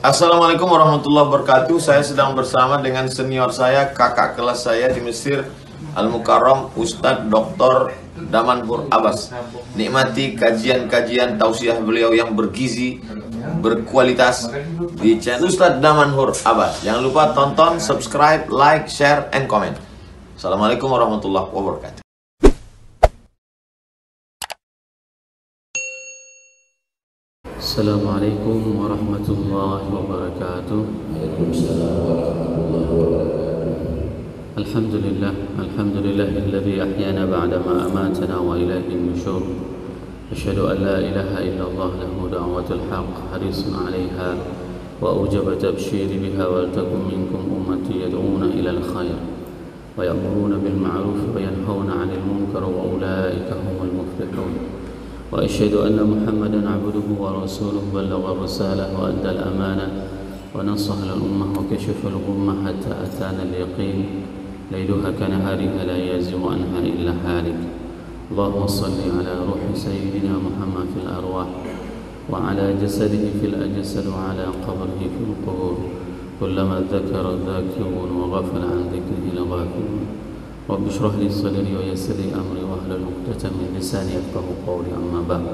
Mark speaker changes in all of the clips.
Speaker 1: Assalamualaikum warahmatullahi wabarakatuh. Saya sedang bersama dengan senior saya, kakak kelas saya di Mesir, Al-Mukarram, Ustadz Dr. Damanhur Abbas. Nikmati kajian-kajian tausiah beliau yang bergizi, berkualitas di channel Ustadz Damanhur Abbas. Jangan lupa tonton, subscribe, like, share, and comment. Assalamualaikum warahmatullahi wabarakatuh.
Speaker 2: Assalamualaikum warahmatullahi wabarakatuh.
Speaker 3: Waalaikumsalam warahmatullahi wabarakatuh.
Speaker 2: Alhamdulillahilladzi ahyana ba'dama amatana wa ilaihi nusyur. Asyhadu an la ilaha illallah lahu da'watul haqq harisun 'alaiha wa ujaba tabsyiri biha wal takum minkum ummati yad'una ilal khair wa ya'muruna bil ma'ruf wa yanhauna 'anil munkar wa ulaika humul muflihun. وأشهد أن محمدا عبده ورسوله بلغ الرسالة وأدى الأمانة ونصح الأمة وكشف الغمة حتى أتانا اليقين ليلها كنهارها لا يزيغ عنها إلا هالك. اللهم صل على روح سيدنا محمد في الأرواح وعلى جسده في الأجساد وعلى قبره في القبور كلما ذكر الذاكرون وغفل عن ذكره الغافلون. Rabbi shrah li sadri wa yassir li amri wahlul 'uqdatam min lisani yafqahu qawli, amma ba'd.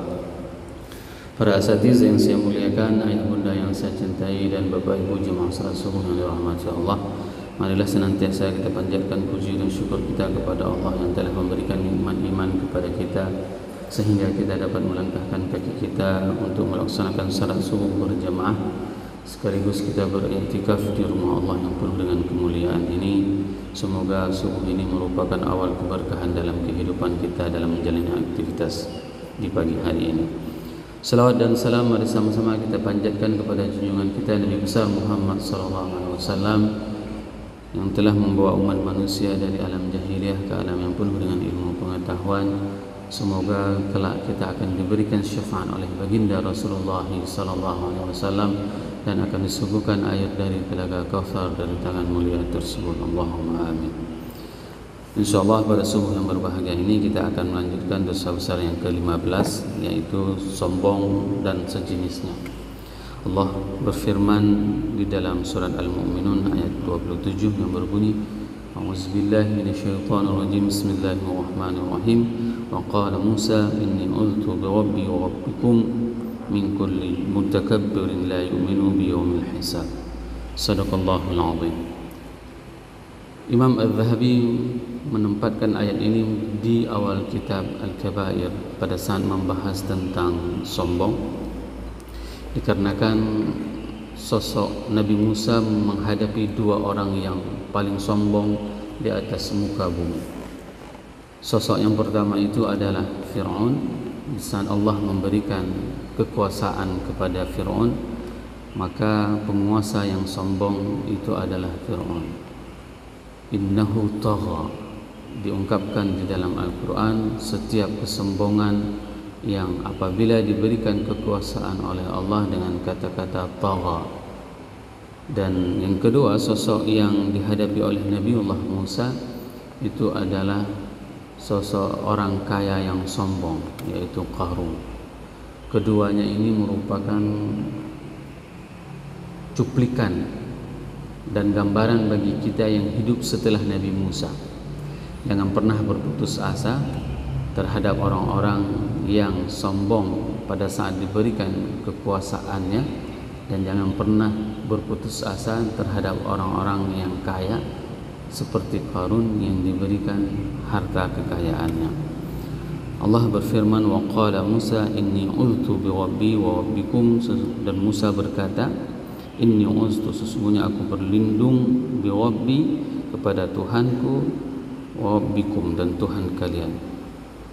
Speaker 2: Para asatidzah yang saya muliakan, ayah bunda yang saya cintai, dan bapak ibu jemaah salat subuh yang dirahmati Allah, marilah senantiasa kita panjatkan puji dan syukur kita kepada Allah yang telah memberikan nikmat iman kepada kita sehingga kita dapat melangkahkan kaki kita untuk melaksanakan salat subuh berjamaah, sekaligus kita beriktikaf di rumah Allah yang penuh dengan kemuliaan ini. Semoga subuh ini merupakan awal keberkahan dalam kehidupan kita dalam menjalani aktivitas di pagi hari ini. Salawat dan salam mari sama-sama kita panjatkan kepada junjungan kita Nabi besar Muhammad SAW yang telah membawa umat manusia dari alam jahiliyah ke alam yang penuh dengan ilmu pengetahuan. Semoga kelak kita akan diberikan syafaat oleh baginda Rasulullah SAW dan akan disuguhkan air dari telaga Kautsar dari tangan mulia tersebut. Allahumma amin. InsyaAllah pada subuh yang berbahagia ini kita akan melanjutkan dosa besar yang ke-15, yaitu sombong dan sejenisnya. Allah berfirman di dalam surat Al-Mu'minun ayat 27 yang berbunyi, A'udzubillahi minasyaitonirrajim, Bismillahirrahmanirrahim. Wa qala Musa inni uztu bi rabbi wa rabbikum min kulli mutakabbirin la yu'minu bi yaumil hisab. Sadaqallahul azim. Imam Az-Zahabi menempatkan ayat ini di awal kitab Al-Kabair pada saat membahas tentang sombong, dikarenakan sosok Nabi Musa menghadapi dua orang yang paling sombong di atas muka bumi. Sosok yang pertama itu adalah Fir'aun. Di saat Allah memberikan kekuasaan kepada Fir'aun, maka penguasa yang sombong itu adalah Fir'aun. Innahu tagha, diungkapkan di dalam Al-Quran setiap kesombongan yang apabila diberikan kekuasaan oleh Allah dengan kata-kata tagha. Dan yang kedua, sosok yang dihadapi oleh Nabiullah Musa itu adalah sosok orang kaya yang sombong, yaitu Qarun. Keduanya ini merupakan cuplikan dan gambaran bagi kita yang hidup setelah Nabi Musa. Jangan pernah berputus asa terhadap orang-orang yang sombong pada saat diberikan kekuasaannya, dan jangan pernah berputus asa terhadap orang-orang yang kaya seperti Qarun yang diberikan harta kekayaannya. Allah berfirman, wa qala Musa inni uztu bi rabbi wa rabbikum, dan Musa berkata, inni uztu, sesungguhnya aku berlindung, bi rabbi, kepada Tuhanku, wa rabbikum, dan Tuhan kalian,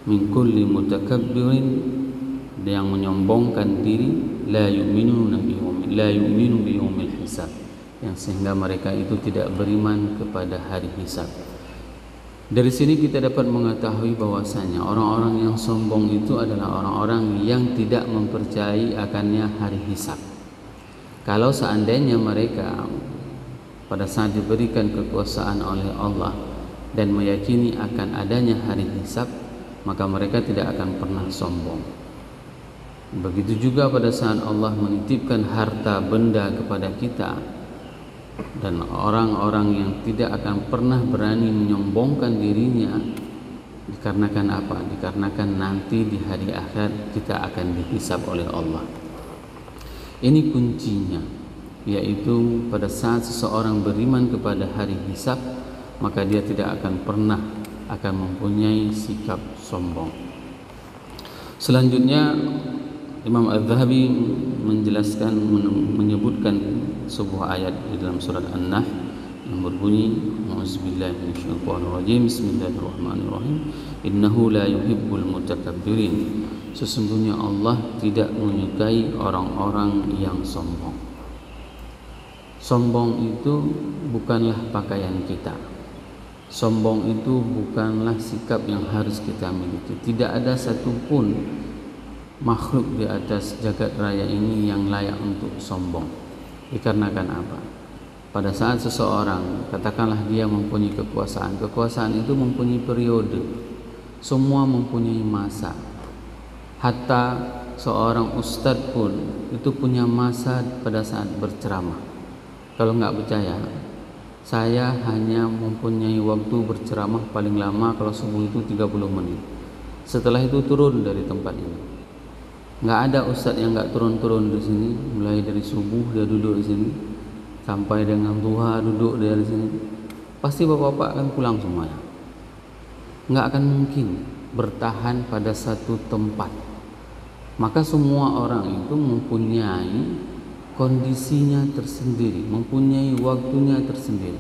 Speaker 2: min kulli mutakabbirin, yang menyombongkan diri, la yu'minu bi yaumil hisab, yang sehingga mereka itu tidak beriman kepada hari hisab. Dari sini kita dapat mengetahui bahwasanya orang-orang yang sombong itu adalah orang-orang yang tidak mempercayai akannya hari hisab. Kalau seandainya mereka pada saat diberikan kekuasaan oleh Allah dan meyakini akan adanya hari hisab, maka mereka tidak akan pernah sombong. Begitu juga pada saat Allah menitipkan harta benda kepada kita, dan orang-orang yang tidak akan pernah berani menyombongkan dirinya, dikarenakan apa? Dikarenakan nanti di hari akhir kita akan dihisab oleh Allah. Ini kuncinya, yaitu pada saat seseorang beriman kepada hari hisab, maka dia tidak akan pernah akan mempunyai sikap sombong. Selanjutnya Imam Al-Zahabi menjelaskan, menyebutkan sebuah ayat di dalam surat An-Nahl yang berbunyi, A'udzubillahi minasyaitonirrajim, Bismillahirrahmanirrahim, Innahu la yuhibbul mutakabbirin. Sesungguhnya Allah tidak menyukai orang-orang yang sombong. Sombong itu bukanlah pakaian kita. Sombong itu bukanlah sikap yang harus kita miliki. Tidak ada satupun makhluk di atas jagat raya ini yang layak untuk sombong. Dikarenakan apa? Pada saat seseorang, katakanlah dia mempunyai kekuasaan, kekuasaan itu mempunyai periode, semua mempunyai masa. Hatta seorang ustadz pun itu punya masa pada saat berceramah. Kalau nggak percaya, saya hanya mempunyai waktu berceramah paling lama kalau subuh itu 30 menit. Setelah itu turun dari tempat ini. Nggak ada ustadz yang nggak turun-turun di sini. Mulai dari subuh dia duduk di sini sampai dengan duha duduk dari sini. Pasti bapak-bapak akan pulang semuanya. Nggak akan mungkin bertahan pada satu tempat. Maka semua orang itu mempunyai kondisinya tersendiri, mempunyai waktunya tersendiri.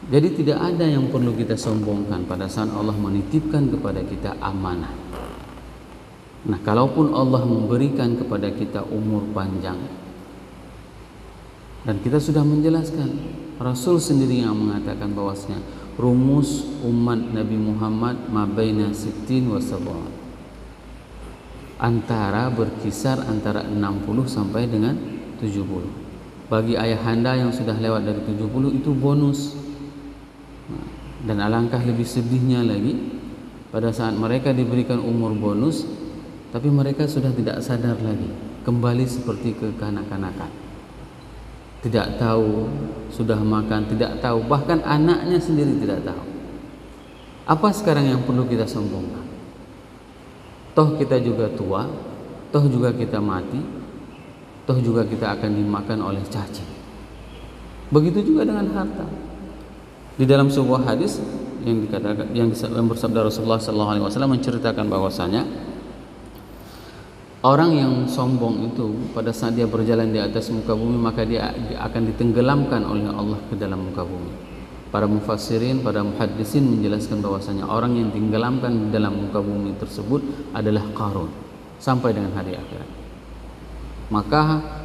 Speaker 2: Jadi tidak ada yang perlu kita sombongkan pada saat Allah menitipkan kepada kita amanah. Nah, kalaupun Allah memberikan kepada kita umur panjang, dan kita sudah menjelaskan, Rasul sendiri yang mengatakan bahwasanya rumus umat Nabi Muhammad mabaina sittin wa sab'in, antara berkisar antara 60 sampai dengan 70. Bagi ayahanda yang sudah lewat dari 70 itu bonus. Dan alangkah lebih sedihnya lagi pada saat mereka diberikan umur bonus, tapi mereka sudah tidak sadar lagi, kembali seperti kekanak-kanakan. Tidak tahu sudah makan, tidak tahu, bahkan anaknya sendiri tidak tahu. Apa sekarang yang perlu kita sombongkan? Toh kita juga tua, toh juga kita mati, toh juga kita akan dimakan oleh cacing. Begitu juga dengan harta. Di dalam sebuah hadis yang dikatakan, yang bersabda Rasulullah SAW menceritakan bahwasanya orang yang sombong itu pada saat dia berjalan di atas muka bumi, maka dia akan ditenggelamkan oleh Allah ke dalam muka bumi. Para mufassirin, para muhaddisin menjelaskan bahwasanya orang yang ditenggelamkan di dalam muka bumi tersebut adalah Qarun sampai dengan hari akhirat. Maka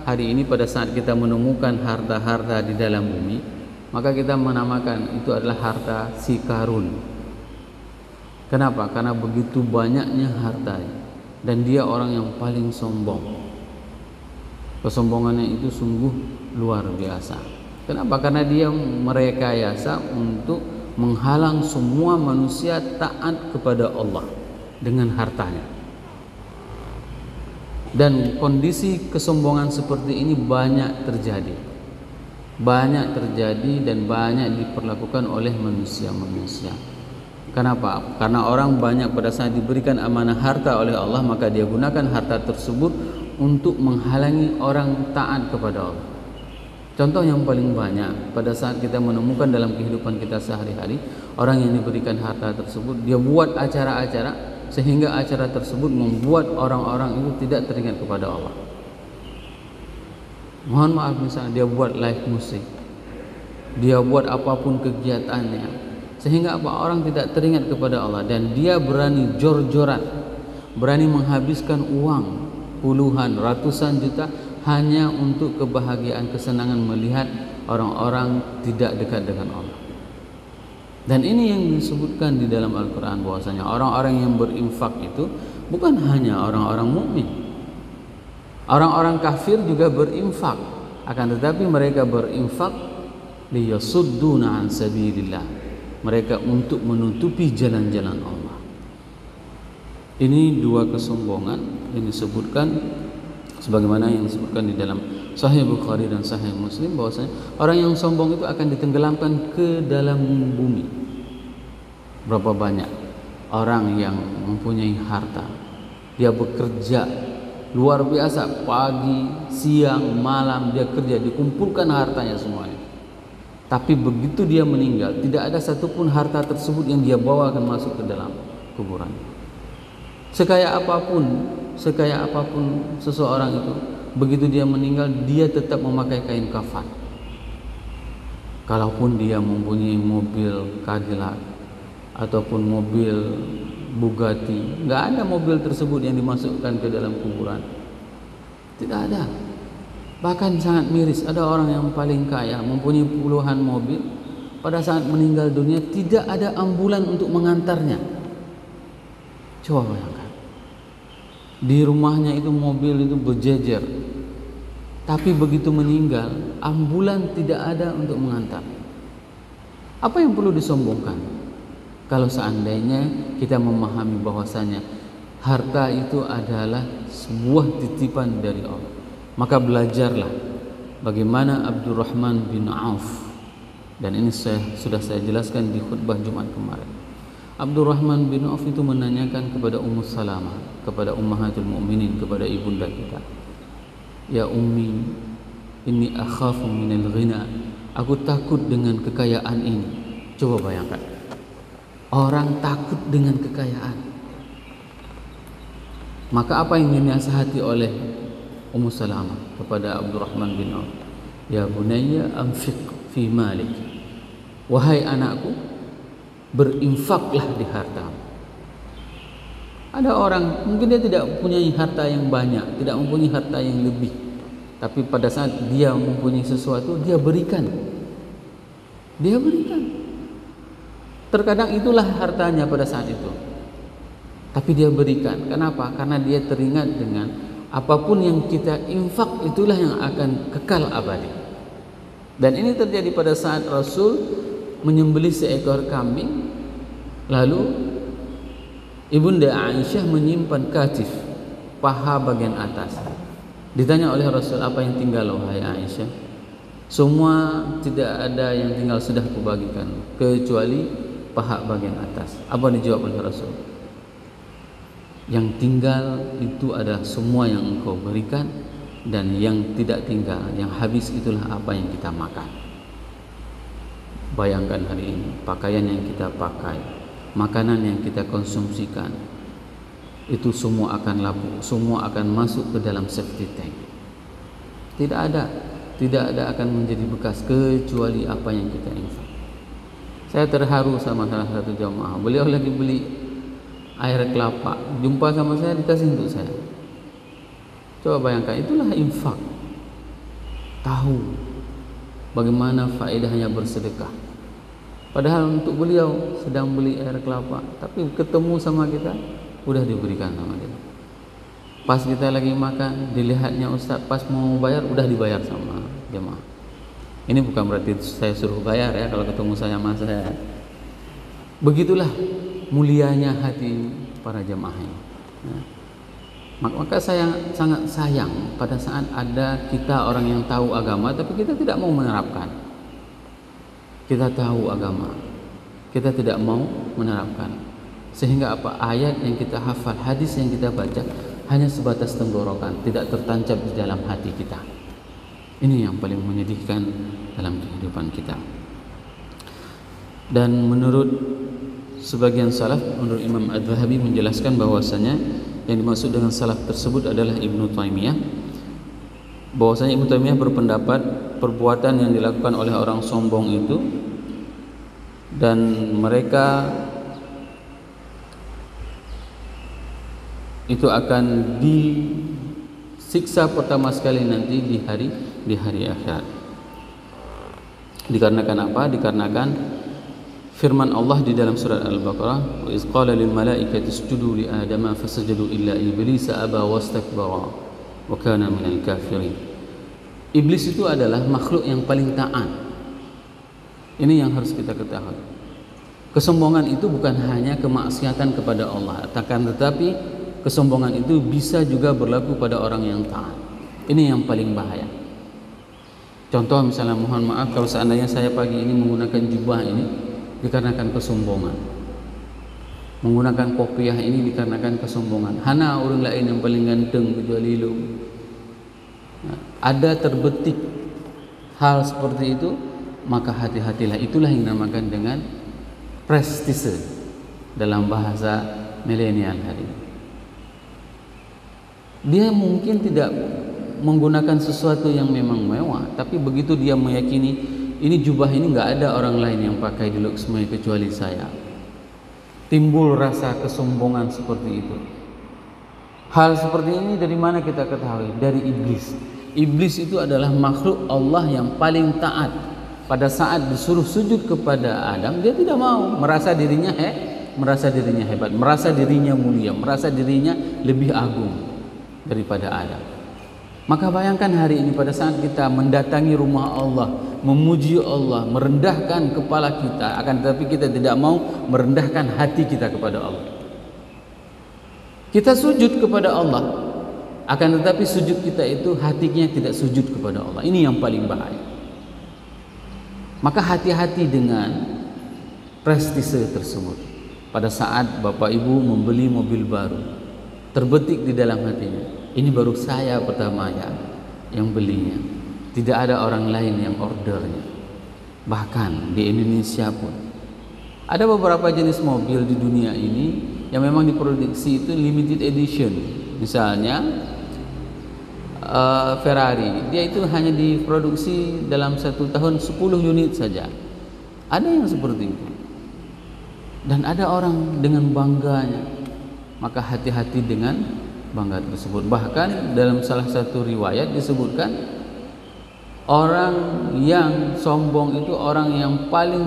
Speaker 2: hari ini pada saat kita menemukan harta-harta di dalam bumi, maka kita menamakan itu adalah harta si Qarun. Kenapa? Karena begitu banyaknya hartanya. Dan dia orang yang paling sombong. Kesombongannya itu sungguh luar biasa. Kenapa? Karena dia merekayasa untuk menghalang semua manusia taat kepada Allah dengan hartanya. Dan kondisi kesombongan seperti ini banyak terjadi. Banyak terjadi dan banyak diperlakukan oleh manusia-manusia. Kenapa? Karena orang banyak pada saat diberikan amanah harta oleh Allah, maka dia gunakan harta tersebut untuk menghalangi orang taat kepada Allah. Contoh yang paling banyak pada saat kita menemukan dalam kehidupan kita sehari-hari, orang yang diberikan harta tersebut, dia buat acara-acara sehingga acara tersebut membuat orang-orang itu tidak teringat kepada Allah. Mohon maaf, misalnya dia buat live musik, dia buat apapun kegiatannya, sehingga apa, orang tidak teringat kepada Allah, dan dia berani jor-joran, berani menghabiskan uang puluhan, ratusan juta hanya untuk kebahagiaan, kesenangan melihat orang-orang tidak dekat dengan Allah. Dan ini yang disebutkan di dalam Al-Quran bahwasanya orang-orang yang berinfak itu bukan hanya orang-orang mukmin. Orang-orang kafir juga berinfak, akan tetapi mereka berinfak liyasudduna an sabilillah, mereka untuk menutupi jalan-jalan Allah. Ini dua kesombongan yang disebutkan sebagaimana yang disebutkan di dalam Sahih Bukhari dan Sahih Muslim bahwasanya orang yang sombong itu akan ditenggelamkan ke dalam bumi. Berapa banyak orang yang mempunyai harta, dia bekerja luar biasa, pagi, siang, malam dia kerja, dikumpulkan hartanya semuanya. Tapi begitu dia meninggal, tidak ada satupun harta tersebut yang dia bawa akan masuk ke dalam kuburan. Sekaya apapun seseorang itu, begitu dia meninggal, dia tetap memakai kain kafan. Kalaupun dia mempunyai mobil Cadillac ataupun mobil Bugatti, nggak ada mobil tersebut yang dimasukkan ke dalam kuburan. Tidak ada. Bahkan sangat miris, ada orang yang paling kaya mempunyai puluhan mobil, pada saat meninggal dunia tidak ada ambulan untuk mengantarnya. Coba bayangkan, di rumahnya itu mobil itu berjejer, tapi begitu meninggal ambulan tidak ada untuk mengantar. Apa yang perlu disombongkan? Kalau seandainya kita memahami bahwasanya harta itu adalah sebuah titipan dari Allah, maka belajarlah bagaimana Abdurrahman bin Auf, dan ini sudah saya jelaskan di khutbah Jumat kemarin. Abdurrahman bin Auf itu menanyakan kepada Ummu Salamah, kepada Ummahatul Mukminin, kepada ibunda kita, "Ya Ummi, inni akhafu minal ghina." Aku takut dengan kekayaan ini. Coba bayangkan, orang takut dengan kekayaan. Maka apa yang dinasihati oleh Ummu Salamah kepada Abdurrahman bin Auf? "Ya bunayya anfiq fi malik." Wahai anakku, berinfaklah di hartamu. Ada orang mungkin dia tidak mempunyai harta yang banyak, tidak mempunyai harta yang lebih, tapi pada saat dia mempunyai sesuatu, dia berikan. Dia berikan. Terkadang itulah hartanya pada saat itu, tapi dia berikan. Kenapa? Karena dia teringat dengan apapun yang kita infak itulah yang akan kekal abadi. Dan ini terjadi pada saat Rasul menyembelih seekor kambing, lalu ibunda Aisyah menyimpan katif, paha bagian atas. Ditanya oleh Rasul, "Apa yang tinggal wahai Aisyah?" "Semua, tidak ada yang tinggal, sudah kubagikan kecuali paha bagian atas." Apa dijawab oleh Rasul? "Yang tinggal itu adalah semua yang engkau berikan, dan yang tidak tinggal, yang habis itulah apa yang kita makan." Bayangkan hari ini, pakaian yang kita pakai, makanan yang kita konsumsikan, itu semua akan lapuk, semua akan masuk ke dalam safety tank. Tidak ada akan menjadi bekas kecuali apa yang kita infak. Saya terharu sama salah satu jamaah, beliau lagi beli air kelapa, jumpa sama saya dikasih untuk saya. Coba bayangkan, itulah infak. Tahu bagaimana faedahnya bersedekah. Padahal untuk beliau sedang beli air kelapa, tapi ketemu sama kita, udah diberikan sama dia. Pas kita lagi makan, dilihatnya Ustaz, pas mau bayar udah dibayar sama jemaah. Ini bukan berarti saya suruh bayar ya kalau ketemu sama saya. Begitulah mulianya hati para jemaah ini. Maka saya sangat sayang pada saat ada kita orang yang tahu agama tapi kita tidak mau menerapkan. Kita tahu agama, kita tidak mau menerapkan. Sehingga apa? Ayat yang kita hafal, hadis yang kita baca hanya sebatas tenggorokan, tidak tertancap di dalam hati kita. Ini yang paling menyedihkan dalam kehidupan kita. Dan menurut sebagian salaf, menurut Imam Adz-Dzahabi menjelaskan bahwasanya yang dimaksud dengan salaf tersebut adalah Ibnu Taimiyah. Bahwasanya Ibnu Taimiyah berpendapat perbuatan yang dilakukan oleh orang sombong itu, dan mereka itu akan disiksa pertama sekali nanti di hari akhirat. Dikarenakan apa? Dikarenakan firman Allah di dalam surat Al-Baqarah, "Wa iz qala lil malaikati isjudu li Adama fasajadu illa iblisa aba wastakbara wa kana minal kafirin." Iblis itu adalah makhluk yang paling taat. Ini yang harus kita ketahui. Kesombongan itu bukan hanya kemaksiatan kepada Allah, akan tetapi kesombongan itu bisa juga berlaku pada orang yang taat. Ini yang paling bahaya. Contoh misalnya, mohon maaf kalau seandainya saya pagi ini menggunakan jubah ini dikarenakan kesombongan, menggunakan kopiah ini dikarenakan kesombongan. Hana orang lain yang paling ganteng kecuali lu. Ada terbetik hal seperti itu, maka hati-hatilah. Itulah yang dinamakan dengan prestise dalam bahasa milenial hari ini. Dia mungkin tidak menggunakan sesuatu yang memang mewah, tapi begitu dia meyakini ini jubah ini nggak ada orang lain yang pakai di Luxmay kecuali saya, timbul rasa kesombongan seperti itu. Hal seperti ini dari mana kita ketahui? Dari iblis. Iblis itu adalah makhluk Allah yang paling taat. Pada saat disuruh sujud kepada Adam, dia tidak mau, merasa dirinya hebat, merasa dirinya mulia, merasa dirinya lebih agung daripada Adam. Maka bayangkan hari ini pada saat kita mendatangi rumah Allah, memuji Allah, merendahkan kepala kita, akan tetapi kita tidak mau merendahkan hati kita kepada Allah. Kita sujud kepada Allah, akan tetapi sujud kita itu hatinya tidak sujud kepada Allah. Ini yang paling bahaya. Maka hati-hati dengan prestise tersebut. Pada saat Bapak Ibu membeli mobil baru, terbetik di dalam hatinya, ini baru saya pertama yang belinya, tidak ada orang lain yang ordernya. Bahkan di Indonesia pun ada beberapa jenis mobil di dunia ini yang memang diproduksi itu limited edition. Misalnya Ferrari, dia itu hanya diproduksi dalam 1 tahun 10 unit saja. Ada yang seperti itu. Dan ada orang dengan bangganya, maka hati-hati dengan bangga tersebut. Bahkan dalam salah satu riwayat disebutkan, orang yang sombong itu orang yang paling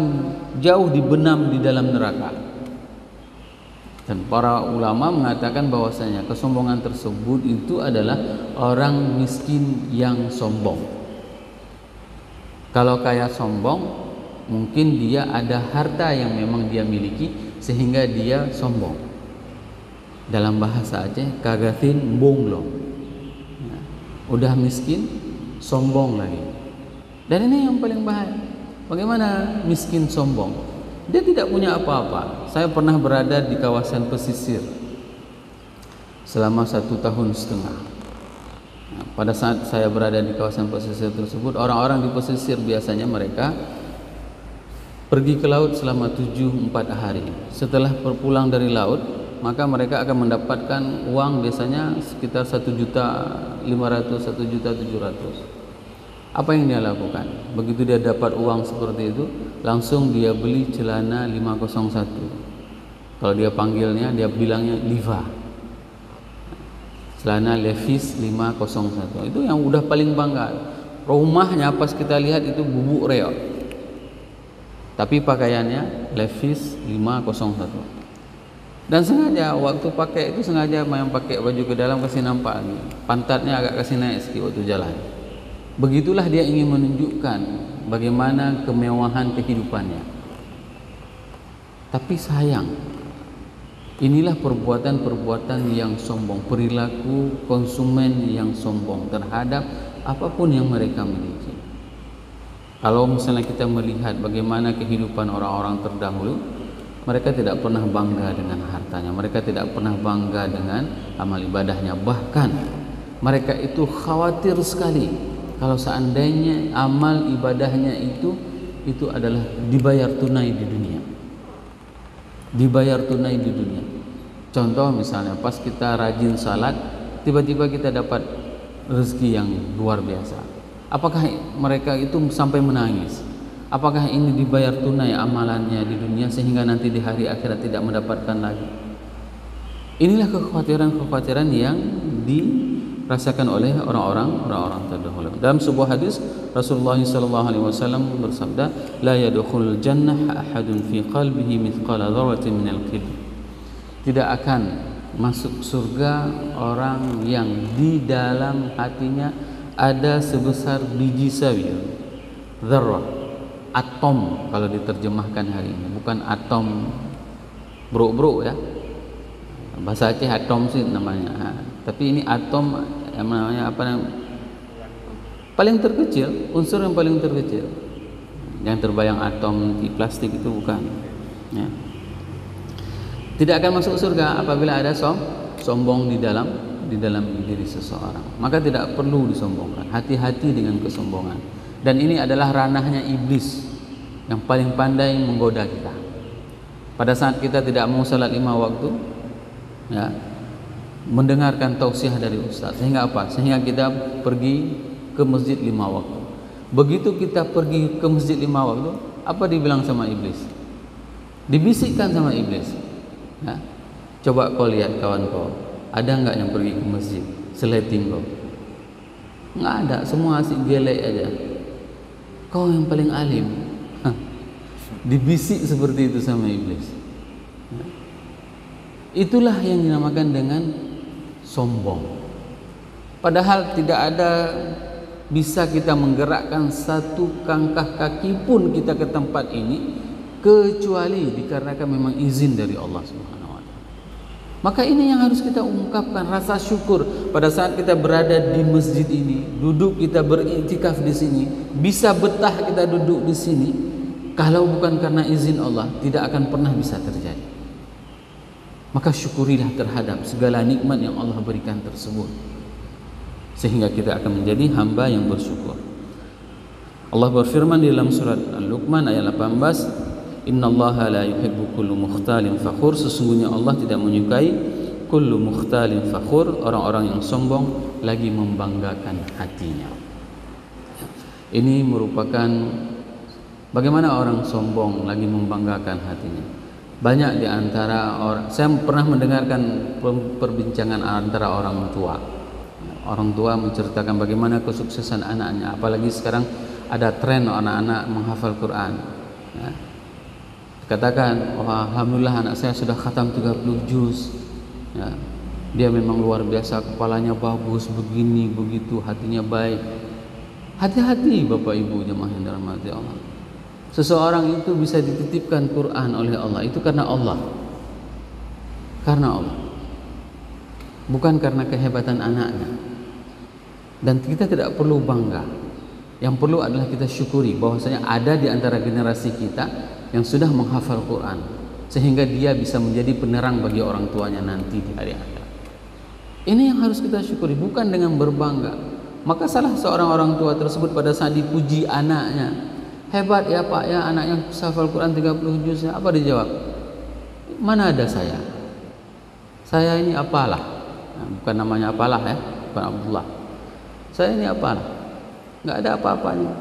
Speaker 2: jauh dibenam di dalam neraka. Dan para ulama mengatakan bahwasanya kesombongan tersebut itu adalah orang miskin yang sombong. Kalau kaya sombong, mungkin dia ada harta yang memang dia miliki sehingga dia sombong. Dalam bahasa Aceh, kagatin bonglong. Udah miskin, sombong lagi. Dan ini yang paling bahaya. Bagaimana miskin sombong? Dia tidak punya apa-apa. Saya pernah berada di kawasan pesisir selama 1,5 tahun. Pada saat saya berada di kawasan pesisir tersebut, orang-orang di pesisir biasanya mereka pergi ke laut selama 4 hari. Setelah berpulang dari laut, maka mereka akan mendapatkan uang biasanya sekitar 1.500.000, 1.700.000. Apa yang dia lakukan? Begitu dia dapat uang seperti itu, langsung dia beli celana 501. Kalau dia panggilnya, dia bilangnya Liva. Celana Levi's 501. Itu yang udah paling bangga. Rumahnya pas kita lihat itu bubuk reot, tapi pakaiannya Levi's 501. Dan sengaja waktu pakai itu sengaja yang pakai baju ke dalam kasih nampak pantatnya agak kasih naik sedikit waktu jalan. Begitulah dia ingin menunjukkan bagaimana kemewahan kehidupannya. Tapi sayang, inilah perbuatan-perbuatan yang sombong, perilaku konsumen yang sombong terhadap apapun yang mereka miliki. Kalau misalnya kita melihat bagaimana kehidupan orang-orang terdahulu, mereka tidak pernah bangga dengan hartanya, mereka tidak pernah bangga dengan amal ibadahnya. Bahkan mereka itu khawatir sekali kalau seandainya amal ibadahnya itu adalah dibayar tunai di dunia. Dibayar tunai di dunia. Contoh misalnya pas kita rajin salat, tiba-tiba kita dapat rezeki yang luar biasa. Apakah mereka itu sampai menangis? Apakah ini dibayar tunai amalannya di dunia sehingga nanti di hari akhirat tidak mendapatkan lagi? Inilah kekhawatiran-kekhawatiran yang dirasakan oleh orang-orang terdahulu. Dalam sebuah hadis Rasulullah SAW bersabda, "La yadkhulul jannah ahadun fi qalbihi mithqala dzarratin minal kibr." Tidak akan masuk surga orang yang di dalam hatinya ada sebesar biji sawir. Dzarrah, atom kalau diterjemahkan hari ini, bukan atom bro ya. Bahasa Aceh atom sih namanya. Tapi ini atom yang namanya apa namanya? Paling terkecil, unsur yang paling terkecil. Yang terbayang atom di plastik itu bukan. Ya. Tidak akan masuk surga apabila ada sombong di dalam diri seseorang. Maka tidak perlu disombongkan. Hati-hati dengan kesombongan. Dan ini adalah ranahnya iblis yang paling pandai menggoda kita. Pada saat kita tidak mau salat 5 waktu, ya, mendengarkan tausiah dari ustaz, sehingga apa? Sehingga kita pergi ke masjid 5 waktu. Begitu kita pergi ke masjid 5 waktu, apa dibilang sama iblis? Dibisikkan sama iblis, ya, coba kau lihat kawan kau, ada enggak yang pergi ke masjid seleting kau? Enggak ada, semua asik gelek aja. Kau yang paling alim. Dibisik seperti itu sama iblis. Itulah yang dinamakan dengan sombong. Padahal tidak ada bisa kita menggerakkan satu langkah kaki pun kita ke tempat ini kecuali dikarenakan memang izin dari Allah Subhanahu wa taala. Maka ini yang harus kita ungkapkan, rasa syukur pada saat kita berada di masjid ini, duduk kita beriktikaf di sini, bisa betah kita duduk di sini. Kalau bukan karena izin Allah, tidak akan pernah bisa terjadi. Maka syukurilah terhadap segala nikmat yang Allah berikan tersebut, sehingga kita akan menjadi hamba yang bersyukur. Allah berfirman di dalam surat Al-Luqman ayat 18, Innallaha la yuhibbu kullu mukhtalin fakhur. Sesungguhnya Allah tidak menyukai kullu mukhtalin fakhur, orang-orang yang sombong lagi membanggakan hatinya. Ini merupakan bagaimana orang sombong lagi membanggakan hatinya. Banyak di antara orang, saya pernah mendengarkan perbincangan antara orang tua. Orang tua menceritakan bagaimana kesuksesan anaknya, apalagi sekarang ada tren anak-anak menghafal Quran. Ya. Katakan, oh, alhamdulillah anak saya sudah khatam 30 juz. Ya. Dia memang luar biasa, kepalanya bagus, begini, begitu, hatinya baik. Hati-hati Bapak Ibu jemaah yang dirahmati Allah. Seseorang itu bisa dititipkan Quran oleh Allah itu karena Allah. Karena Allah. Bukan karena kehebatan anaknya. Dan kita tidak perlu bangga. Yang perlu adalah kita syukuri bahwasanya ada di antara generasi kita yang sudah menghafal Quran, sehingga dia bisa menjadi penerang bagi orang tuanya nanti di hari akhirat. Ini yang harus kita syukuri, bukan dengan berbangga. Maka salah seorang orang tua tersebut pada saat dipuji anaknya, hebat ya Pak ya, anaknya hafal Quran 30 juz. Apa dijawab? Mana ada saya? Saya ini apalah? Nah, bukan namanya apalah ya, bukan Abdullah. Saya ini apalah? Enggak ada apa-apanya.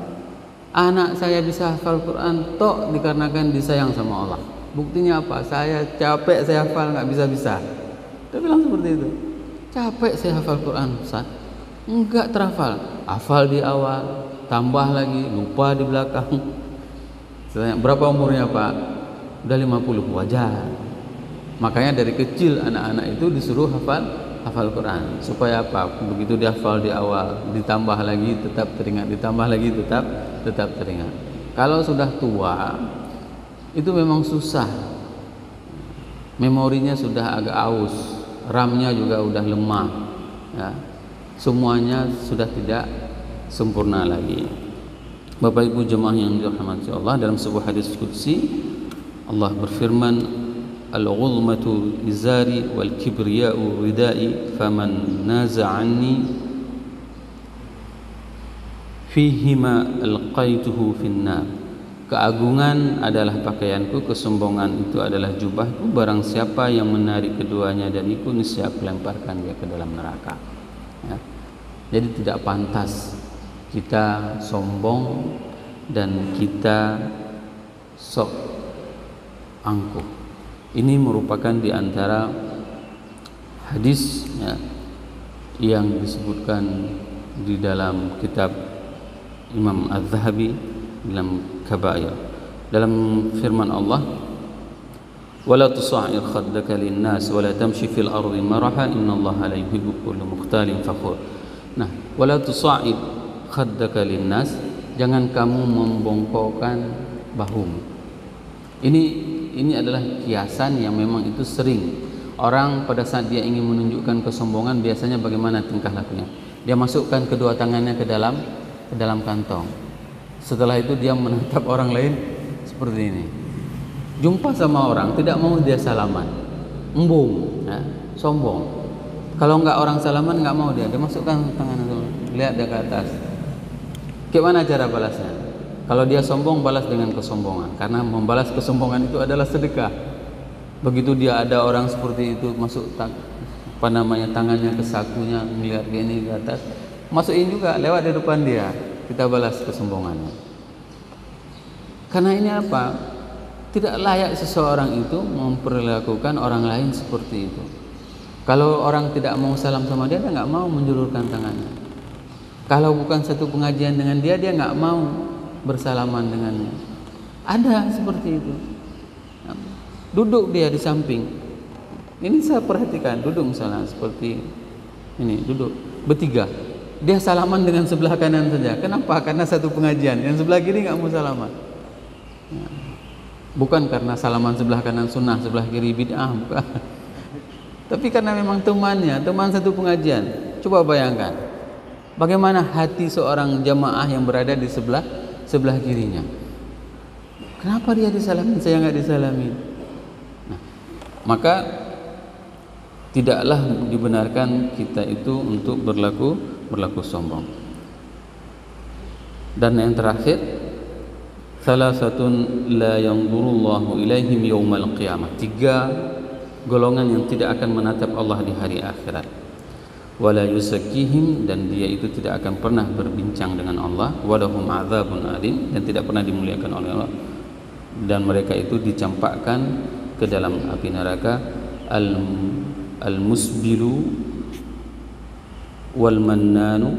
Speaker 2: Anak saya bisa hafal Quran tok dikarenakan disayang sama Allah. Buktinya apa? Saya capek saya hafal enggak bisa-bisa. Dia bilang seperti itu. Capek saya hafal Quran, Ustaz. Enggak terhafal. Hafal di awal, tambah lagi, lupa di belakang. Berapa umurnya Pak? Udah 50, wajar. Makanya dari kecil anak-anak itu disuruh hafal Quran. Supaya apa? Begitu dia hafal di awal, ditambah lagi tetap teringat, ditambah lagi tetap teringat. Kalau sudah tua, itu memang susah. Memorinya sudah agak aus, RAM-nya juga udah lemah. Ya. Semuanya sudah tidak sempurna lagi. Bapak Ibu jemaah yang dirahmati Allah, dalam sebuah hadis qudsi Allah berfirman, al-ghulmatu izari wal kibriya'u ridai faman naza'anni fihima alqaituhu finnar. Keagungan adalah pakaianku, kesombongan itu adalah jubahku. Barang siapa yang menarik keduanya dariku, niscaya aku lemparkan dia ke dalam neraka. Ya. Jadi tidak pantas kita sombong dan kita sok angkuh. Ini merupakan di antara hadis ya, yang disebutkan di dalam kitab Imam Az-Zahabi dalam Kabair. Dalam firman Allah, "Wala tusa'ir khaddaka lin-nas wa la tamshi fil ardi maraha innallaha la yuhibbu kulla mukhtalin fakhur." Nah, wala tusa'id khaddaka lin-nas, jangan kamu membongkokkan bahumu. Ini adalah kiasan yang memang itu sering Orang pada saat dia ingin menunjukkan kesombongan biasanya bagaimana tingkah lakunya? Dia masukkan kedua tangannya ke dalam kantong. Setelah itu dia menatap orang lain seperti ini. Jumpa sama orang tidak mau dia salaman, embung, ya, sombong. Kalau enggak orang salaman enggak mau dia masukkan tangannya dulu, lihat dia ke atas. Gimana cara balasnya? Kalau dia sombong, balas dengan kesombongan, karena membalas kesombongan itu adalah sedekah. Begitu dia ada orang seperti itu masuk tangannya ke sakunya, melihat dia ini ke atas, masukin juga lewat di depan dia, kita balas kesombongannya. Karena ini apa? Tidak layak seseorang itu memperlakukan orang lain seperti itu. Kalau orang tidak mau salam sama dia nggak mau menjulurkan tangannya. Kalau bukan satu pengajian dengan dia nggak mau bersalaman dengannya. Ada seperti itu. Duduk dia di samping. Ini saya perhatikan, duduk misalnya seperti ini, duduk bertiga. Dia salaman dengan sebelah kanan saja. Kenapa? Karena satu pengajian. Yang sebelah kiri nggak mau salaman. Ya. Bukan karena salaman sebelah kanan sunnah, sebelah kiri bid'ah, bukan. Tapi karena memang teman satu pengajian. Coba bayangkan, bagaimana hati seorang jamaah yang berada di sebelah kirinya. Kenapa dia disalamin, saya nggak disalamin? Nah, maka tidaklah dibenarkan kita itu untuk berlaku sombong. Dan yang terakhir, salasatun la yanzurullahu ilaihim yaumal qiyamah. 3 golongan yang tidak akan menatap Allah di hari akhirat. Wala yuzakkihim, dan dia itu tidak akan pernah berbincang dengan Allah. Walahum adzabun alim, dan tidak pernah dimuliakan oleh Allah. Dan mereka itu dicampakkan ke dalam api neraka. Al-musbilu wal mannanu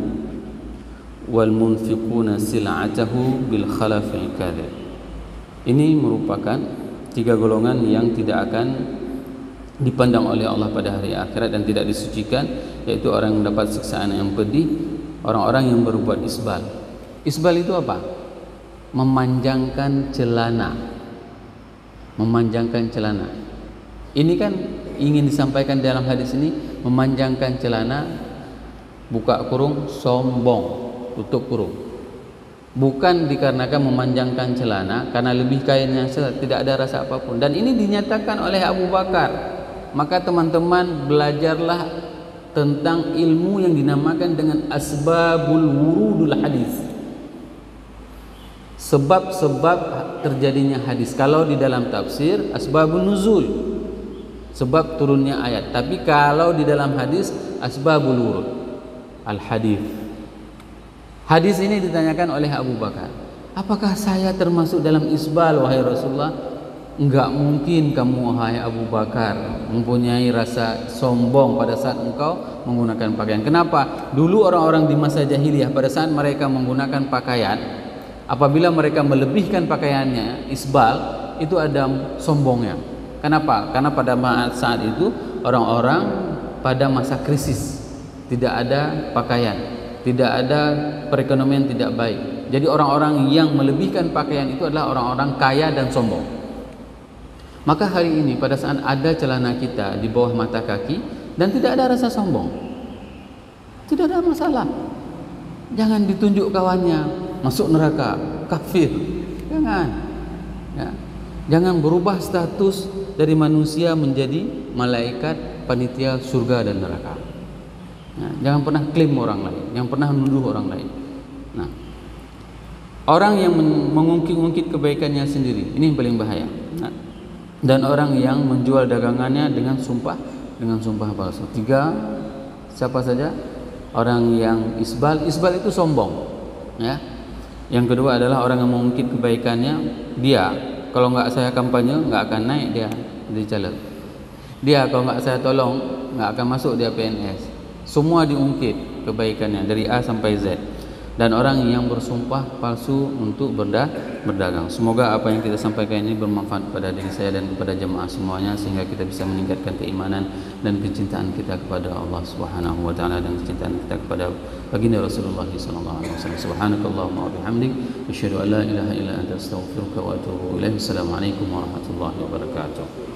Speaker 2: wal munfiquna sil'atahu bil khalafil kadhib. Ini merupakan 3 golongan yang tidak akan dipandang oleh Allah pada hari akhirat dan tidak disucikan, yaitu orang yang mendapat siksaan yang pedih, orang-orang yang berbuat isbal. Isbal itu apa? Memanjangkan celana. Memanjangkan celana. Ini kan ingin disampaikan dalam hadis ini, memanjangkan celana, buka kurung, sombong, tutup kurung. Bukan dikarenakan memanjangkan celana karena lebih kainnya, tidak ada rasa apapun. Dan ini dinyatakan oleh Abu Bakar. Maka teman-teman belajarlah tentang ilmu yang dinamakan dengan asbabul wurudul hadis. Sebab-sebab terjadinya hadis. Kalau di dalam tafsir asbabun nuzul, sebab turunnya ayat. Tapi kalau di dalam hadis asbabul wurud al hadis. Hadis ini ditanyakan oleh Abu Bakar, apakah saya termasuk dalam isbal wahai Rasulullah? Enggak mungkin kamu wahai Abu Bakar mempunyai rasa sombong pada saat engkau menggunakan pakaian. Kenapa? Dulu orang-orang di masa jahiliyah pada saat mereka menggunakan pakaian, apabila mereka melebihkan pakaiannya, isbal, itu ada sombongnya. Kenapa? Karena pada saat itu orang-orang pada masa krisis, tidak ada pakaian, tidak ada perekonomian tidak baik. Jadi orang-orang yang melebihkan pakaian itu adalah orang-orang kaya dan sombong. Maka hari ini pada saat ada celana kita di bawah mata kaki dan tidak ada rasa sombong, tidak ada masalah. Jangan ditunjuk kawannya masuk neraka, kafir. Jangan. Ya. Jangan berubah status dari manusia menjadi malaikat, panitia surga dan neraka. Ya. Jangan pernah klaim orang lain, jangan pernah menuduh orang lain. Nah, orang yang mengungkit-ungkit kebaikannya sendiri, ini yang paling bahaya. Nah, dan orang yang menjual dagangannya dengan sumpah palsu. 3, siapa saja? Orang yang isbal itu sombong, ya. Yang kedua adalah orang yang mengungkit kebaikannya. Dia kalau nggak saya kampanye nggak akan naik dia di caleg. Dia kalau nggak saya tolong nggak akan masuk dia PNS. Semua diungkit kebaikannya dari A sampai Z. Dan orang yang bersumpah palsu untuk berdagang. Semoga apa yang kita sampaikan ini bermanfaat kepada diri saya dan kepada jemaah semuanya, sehingga kita bisa meningkatkan keimanan dan kecintaan kita kepada Allah Subhanahu wa taala dan kecintaan kita kepada baginda Rasulullah sallallahu alaihi wasallam. Subhanakallahumma wa bihamdik, asyhadu an la ilaha illa anta, astaghfiruka wa atubu ilaik. Assalamualaikum warahmatullahi wabarakatuh.